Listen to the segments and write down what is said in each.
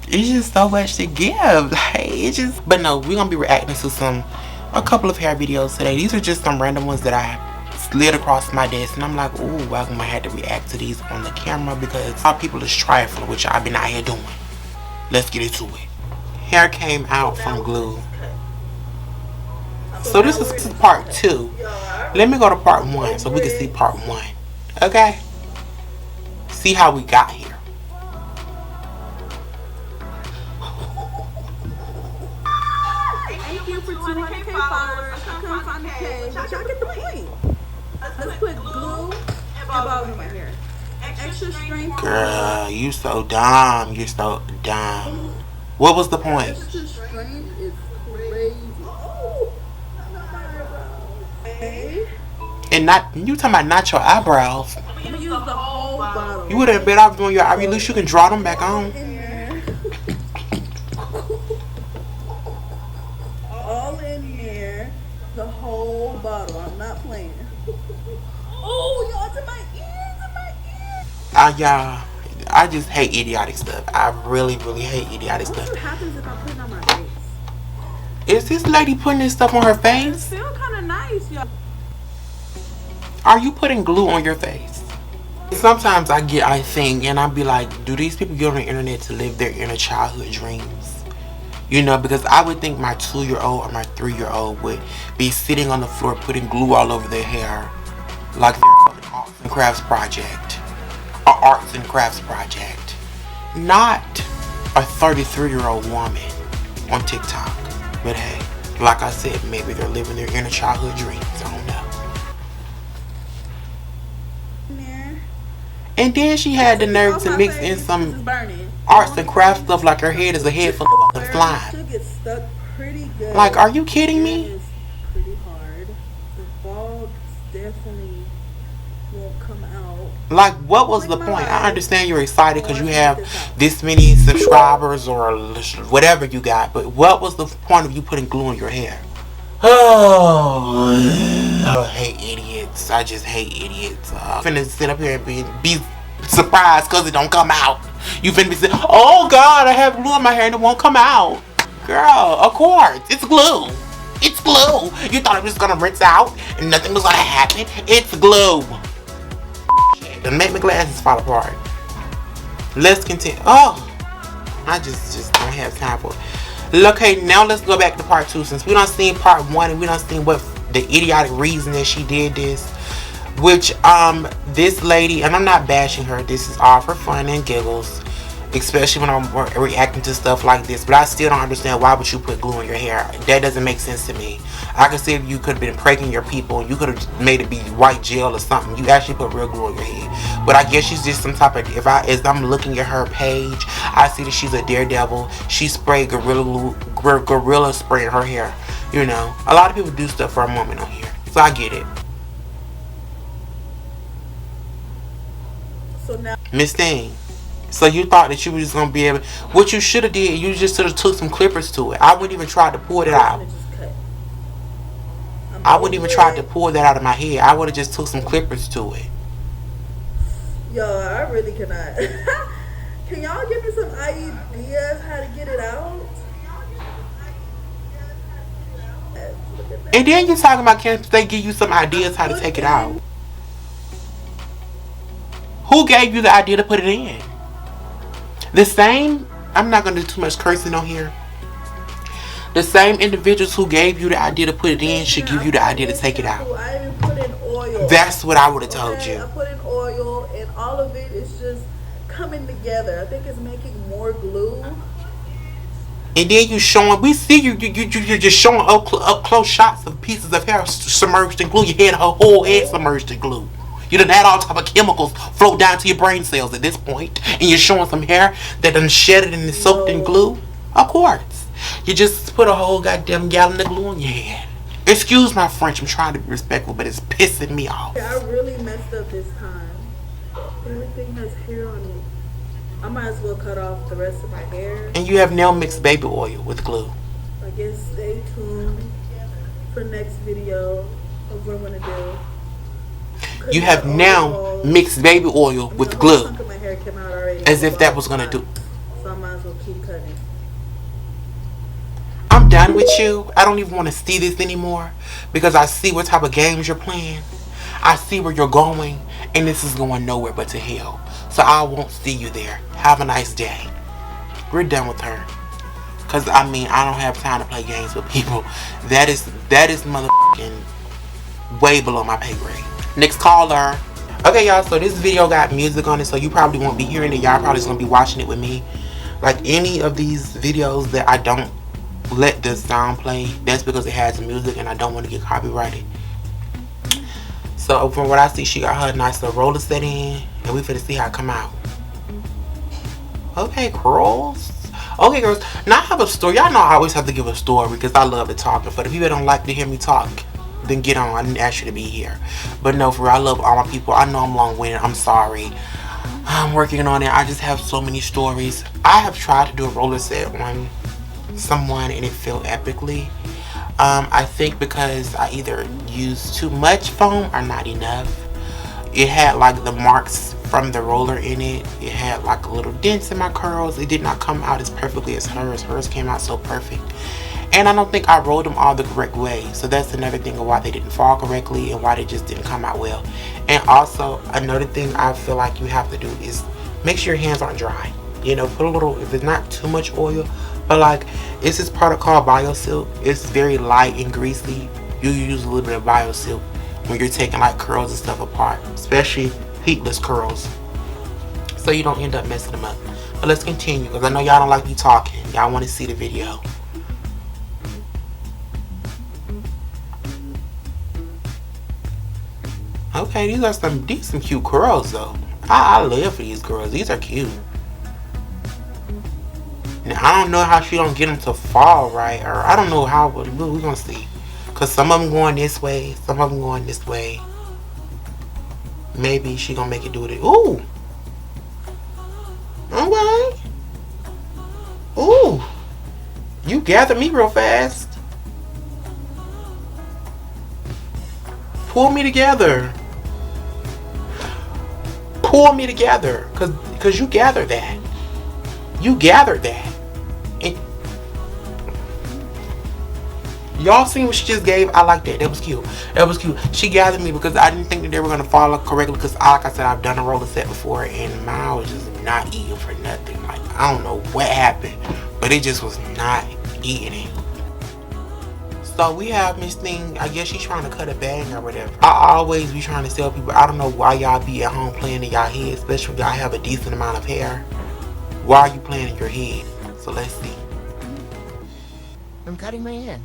It's just so much to give. Like, it's just. But no, we're gonna be reacting to a couple of hair videos today. These are just some random ones that I slid across my desk, and I'm like, ooh, I'm gonna have to react to these on the camera because a lot of people is trifling, which I've been out here doing. Let's get into it. Hair came out from glue. So this is part 2. Let me go to part 1 so we can see part 1. Okay? See how we got here. Thank you for 200K followers. I couldn't find the page, but y'all get the point. Let's put glue and balls in my hair. Extra strength. Girl, you so dumb. You're so dumb. What was the point? Extra strength is crazy. Oh, not my eyebrows. Okay. And not you talking about not your eyebrows. I'm gonna use the whole bottle. You would have been off doing your eyebrows. At least you can draw them back on. All in there, the whole bottle. I'm not playing. Oh, y'all, to my ears, Y'all, I just hate idiotic stuff. I really, really hate idiotic stuff. What happens if I put it on my face? Is this lady putting this stuff on her face? It feels kind of nice, y'all. Are you putting glue on your face? Sometimes I think, and I'll be like, do these people get on the internet to live their inner childhood dreams? You know, because I would think my 2-year-old or my 3-year-old would be sitting on the floor putting glue all over their hair like they're an arts and crafts project. An arts and crafts project. Not a 33-year-old woman on TikTok. But hey, like I said, maybe they're living their inner childhood dreams. I don't know. And then she had the nerve to mix in some arts and crafts stuff like her head is a head full of fucking slime. Like, are you kidding me? Pretty hard. The ball definitely won't come out. Like, what was the point? I understand you're excited because you have this many subscribers or whatever you got, but what was the point of you putting glue in your hair? Oh, I hate idiots. I just hate idiots. I'm finna sit up here and be surprised because it don't come out. You finna be saying, oh God, I have glue in my hair and it won't come out. Girl, of course, it's glue. It's glue. You thought it was gonna rinse out and nothing was gonna happen? It's glue. Don't make my glasses fall apart. Let's continue. Oh, I just don't have time for it. Okay, now let's go back to part 2 since we done seen part 1 and we done seen what the idiotic reason that she did this. Which this lady, and I'm not bashing her, this is all for fun and giggles, especially when I'm reacting to stuff like this, but I still don't understand why would you put glue in your hair. That doesn't make sense to me. I can see if you could have been pranking your people and you could have made it be white gel or something. You actually put real glue in your head. But I guess she's just some type of, as I'm looking at her page, I see that she's a daredevil. She sprayed gorilla spray in her hair. You know, a lot of people do stuff for a moment on here, so I get it. So now, Miss Thing, so you thought that you were just gonna be able, what you should have did, you just should have took some clippers to it. I wouldn't even try to pull it out. I wouldn't even try to pull that out of my head. I would have just took some clippers to it. Yo, I really cannot. Can y'all give me some ideas how to get it out? And then you're talking about, can't they give you some ideas how to take it out? Who gave you the idea to put it in? The same, I'm not going to do too much cursing on here. The same individuals who gave you the idea to put it in should give you the idea to take it out. I even put in oil. That's what I would have told you. I put in oil and all of it is just coming together. I think it's making more glue. And then you showing, we see you're just showing up close shots of pieces of hair submerged in glue. You had her whole head submerged in glue. You done had all type of chemicals flow down to your brain cells at this point, and you're showing some hair that done shedded and is soaked in glue. Of course, you just put a whole goddamn gallon of glue on your head. Excuse my French, I'm trying to be respectful, but it's pissing me off. I really messed up this time. Everything has hair on it. I might as well cut off the rest of my hair. And you have now mixed baby oil with glue. I guess stay tuned for next video of what I'm gonna do. You have now mixed baby oil with glue. As if that was gonna do. So I might as well keep cutting. I'm done with you. I don't even want to see this anymore because I see what type of games you're playing. I see where you're going, and this is going nowhere but to hell. So I won't see you there. Have a nice day. We're done with her. Cause I mean, I don't have time to play games with people. That is motherfucking way below my pay grade. Next caller. Okay, y'all. So this video got music on it, so you probably won't be hearing it. Y'all probably just gonna be watching it with me. Like any of these videos that I don't let the sound play, that's because it has music, and I don't want to get copyrighted. So from what I see, she got her nice little roller set in, and we finna see how it come out. Okay, girls. Okay, girls. Now I have a story. Y'all know I always have to give a story because I love to talk. And for the people that don't like to hear me talk, then get on. I didn't ask you to be here. But no, for real, I love all my people. I know I'm long-winded. I'm sorry. I'm working on it. I just have so many stories. I have tried to do a roller set on someone and it failed epically. I think because I either used too much foam or not enough. It had like the marks from the roller in it. It had like a little dents in my curls. It did not come out as perfectly as hers. Hers came out so perfect. And I don't think I rolled them all the correct way. So that's another thing of why they didn't fall correctly and why they just didn't come out well. And also another thing I feel like you have to do is make sure your hands aren't dry. You know, put a little, if it's not too much oil, but like it's this product called BioSilk. It's very light and greasy. You use a little bit of BioSilk when you're taking like curls and stuff apart, especially heatless curls, so you don't end up messing them up. But let's continue because I know y'all don't like me talking. Y'all want to see the video. Okay, these are some cute curls though. I live for these girls. These are cute. Now I don't know how she don't get them to fall right, or I don't know how, but we're gonna see. Cause some of them going this way, some of them going this way. Maybe she gonna make it do it. Ooh. Okay. Ooh. You gathered me real fast. Pull me together. Pull me together. Cause you gathered that. You gathered that. And y'all seen what she just gave? I like that. That was cute. That was cute. She gathered me because I didn't think that they were going to fall correctly. Because like I said, I've done a roller set before. And mine was just not eating for nothing. Like, I don't know what happened. But it just was not eating it. So we have Miss Thing. I guess she's trying to cut a bang or whatever. I always be trying to tell people. I don't know why y'all be at home playing in y'all head. Especially if y'all have a decent amount of hair. Why are you playing in your head? So let's see. I'm cutting my hair.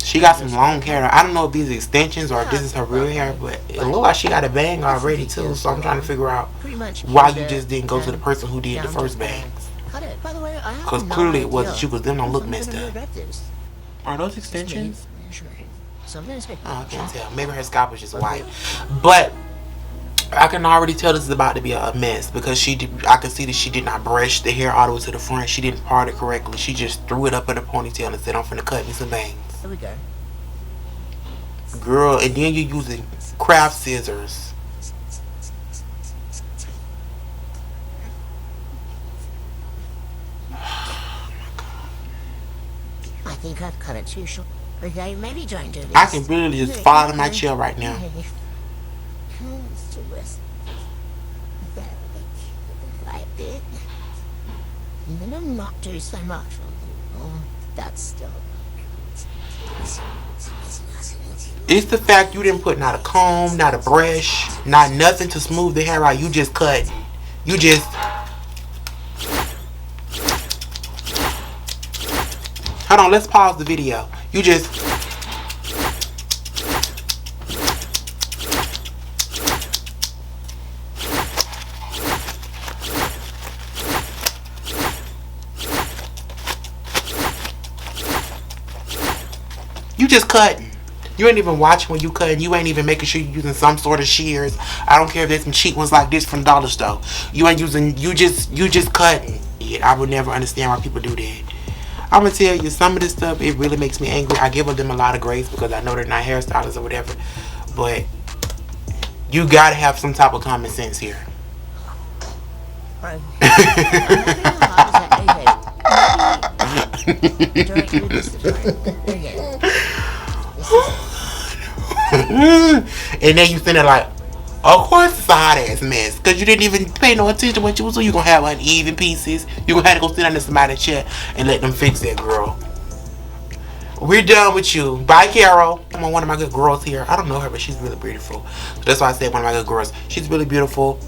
She got some long hair. I don't know if these are extensions or if this is her real hair, but it looks like she got a bang already too. So I'm trying to figure out why you just didn't go to the person who did the first bangs. Because clearly it wasn't you, because them don't look messed up. Are those extensions? Oh, I can't tell. Maybe her scalp was just white. But I can already tell this is about to be a mess because I can see that she did not brush the hair all the way to the front. She didn't part it correctly. She just threw it up in a ponytail and said, I'm finna cut me some bangs. There we go. Girl, and then you're using craft scissors. I think I've cut it too short. Okay, maybe don't do this. I can really just fall in my chair right now. Let's do this. Like it. And then not do so much. Oh, that's still. It's the fact you didn't put not a comb, not a brush, not nothing to smooth the hair out. You just cut. You just. Hold on, let's pause the video. You just. You just cutting. You ain't even watching when you cutting. You ain't even making sure you're using some sort of shears. I don't care if there's some cheap ones like this from Dollar Store. You ain't using. You just cutting. Yeah, I would never understand why people do that. I'm gonna tell you, some of this stuff, it really makes me angry. I give them a lot of grace because I know they're not hairstylists or whatever. But you gotta have some type of common sense here. Direct you this part. There you go. This is And then you sitting there like, of course it's a hot ass mess. Because you didn't even pay no attention to what you was doing. You going to have uneven pieces. You going to have to go sit under somebody's chair and let them fix that, girl. We're done with you. Bye, Carol. I'm one of my good girls here. I don't know her, but she's really beautiful. So that's why I said one of my good girls. She's really beautiful.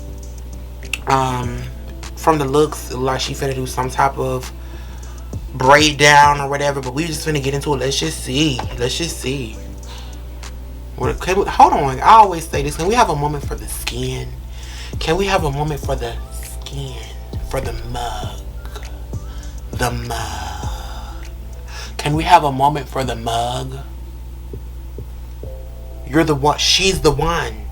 From the looks, it looks like she finna do some type of braid down or whatever. But we just finna get into it. Let's just see. Let's just see. Hold on. I always say this. Can we have a moment for the skin? Can we have a moment for the skin? For the mug. The mug. Can we have a moment for the mug? You're the one. She's the one.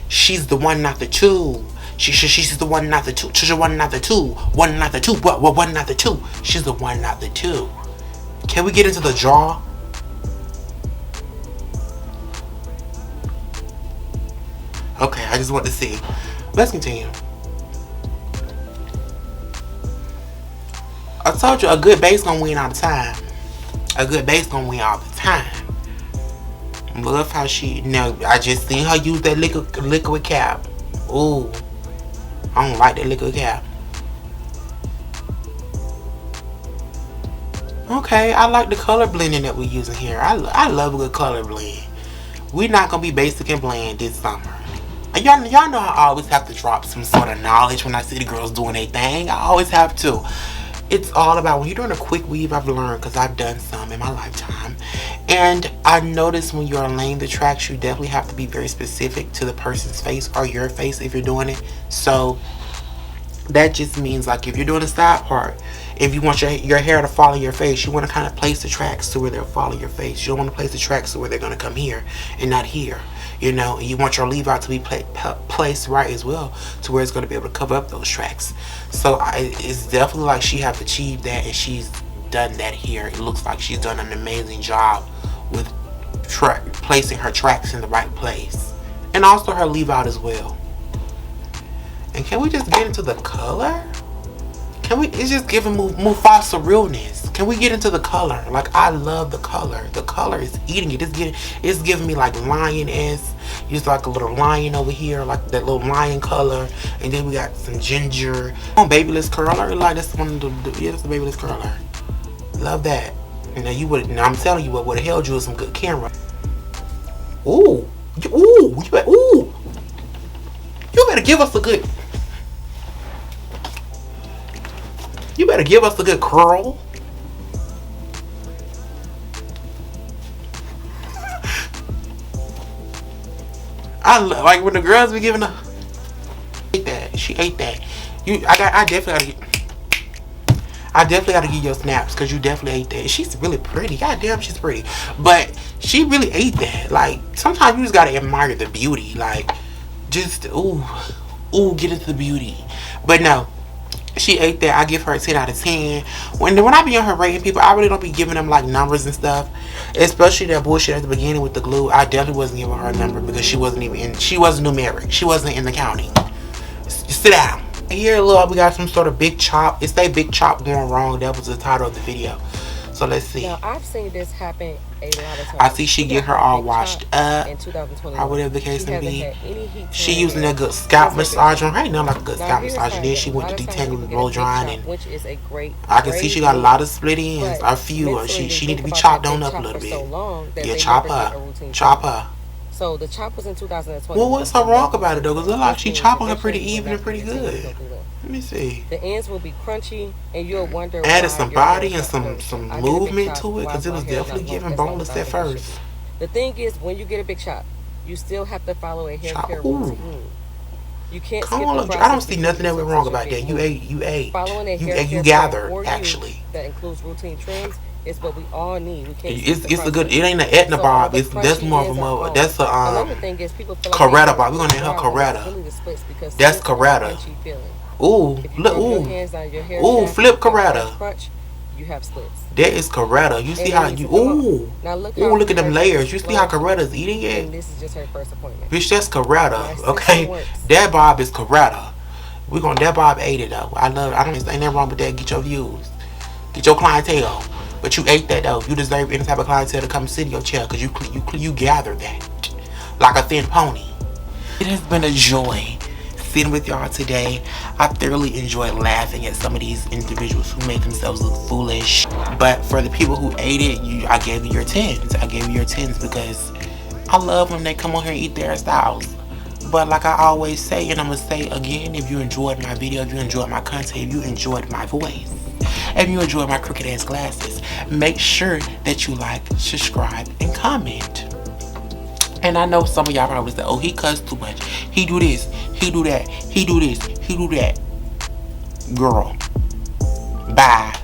She's the one, not the two. She's the one, not the two. She's the one, not the two. One, not the two. What? One, not the two. She's the one, not the two. Can we get into the jaw? Okay, I just want to see. Let's continue. I told you a good base gonna win all the time. A good base gonna win all the time. Love how she. No, I just seen her use that liquid cap. Ooh, I don't like that liquid cap. Okay, I like the color blending that we're using here. I love a good color blend. We're not gonna be basic and bland this summer. Y'all know I always have to drop some sort of knowledge when I see the girls doing their thing. I always have to. It's all about when you're doing a quick weave. I've learned, because I've done some in my lifetime, and I noticed when you're laying the tracks, you definitely have to be very specific to the person's face or your face if you're doing it. So that just means, like, if you're doing a side part, if you want your hair to follow your face, you want to kind of place the tracks to where they'll follow your face. You don't want to place the tracks to where they're going to come here and not here. You know, and you want your leave out to be placed right as well, to where it's going to be able to cover up those tracks. So it's definitely like she has achieved that, and she's done that here. It looks like she's done an amazing job with placing her tracks in the right place, and also her leave out as well. And can we just get into the color? Can we? It's just giving Mufasa realness. Can we get into the color? Like, I love the color. The color is eating it. It's giving me like lioness. Just like a little lion over here, like that little lion color. And then we got some ginger. On babyless curler, like that's one of the yeah, that's the babyless curler. Love that. And you would. Now I'm telling you what would have held you with some good camera. Ooh, you better give us a good. You better give us a good curl. Like when the girls be giving her. Ate that. She ate that. I definitely gotta give you your snaps, because you definitely ate that. She's really pretty. God damn, she's pretty. But she really ate that. Like, sometimes you just gotta admire the beauty. Like, just get into the beauty. But no. She ate that. I give her a 10 out of 10. When I be on her rating people, I really don't be giving them like numbers and stuff. Especially that bullshit at the beginning with the glue. I definitely wasn't giving her a number, because she wasn't numeric. She wasn't in the counting. Sit down. Here, look, we got some sort of big chop. It's that big chop going wrong. That was the title of the video. So let's see. Now, I've seen this happen a lot of times. I see she get her all washed up, in 2021. or whatever the case may be. She She using that good scalp massage on right now, like a good scalp massage. And then she went to detangling and blow drying, and which is a great. I can see she got a lot of split ends. A few. She need to be chopped on up a little bit. Yeah, chop her. So the chop was in 2020. Well, what's so wrong about it though? Because it look like she chopping her pretty even and pretty good. Let me see. The ends will be crunchy, and you'll wonder. Added some body and some movement to it, because it was definitely giving boneless at first. The thing is, when you get a big chop, you still have to follow a hair care routine. You can't skip the process. I don't see nothing that went wrong about that. You ate. Following a hair care You gathered, actually. That includes routine trims. It's what we all need. We can't. It's a good. It ain't an Etna bob. That's more of a that's a Coretta bob. We're gonna name her Coretta. That's Coretta. Ooh, look, ooh, flip Coretta. You have splits. That is Coretta. You see how you look at them layers. You see how Coretta's eating it. And this is just her first appointment. Bitch, that's Coretta. Okay, that bob is Coretta. That bob ate it though. I don't think nothing wrong with that. Get your views, get your clientele. But you ate that though. You deserve any type of clientele to come sit in your chair because you gathered that like a thin pony. It has been a joy sitting with y'all today. I thoroughly enjoyed laughing at some of these individuals who made themselves look foolish. But for the people who ate it, I gave you your 10s. I gave you your 10s because I love when they come on here and eat their hairstyles. But like I always say, and I'm going to say again, if you enjoyed my video, if you enjoyed my content, if you enjoyed my voice, if you enjoyed my crooked ass glasses, make sure that you like, subscribe, and comment. And I know some of y'all probably say, oh, he cussed too much. He do this, he do that, he do this, he do that. Girl, bye.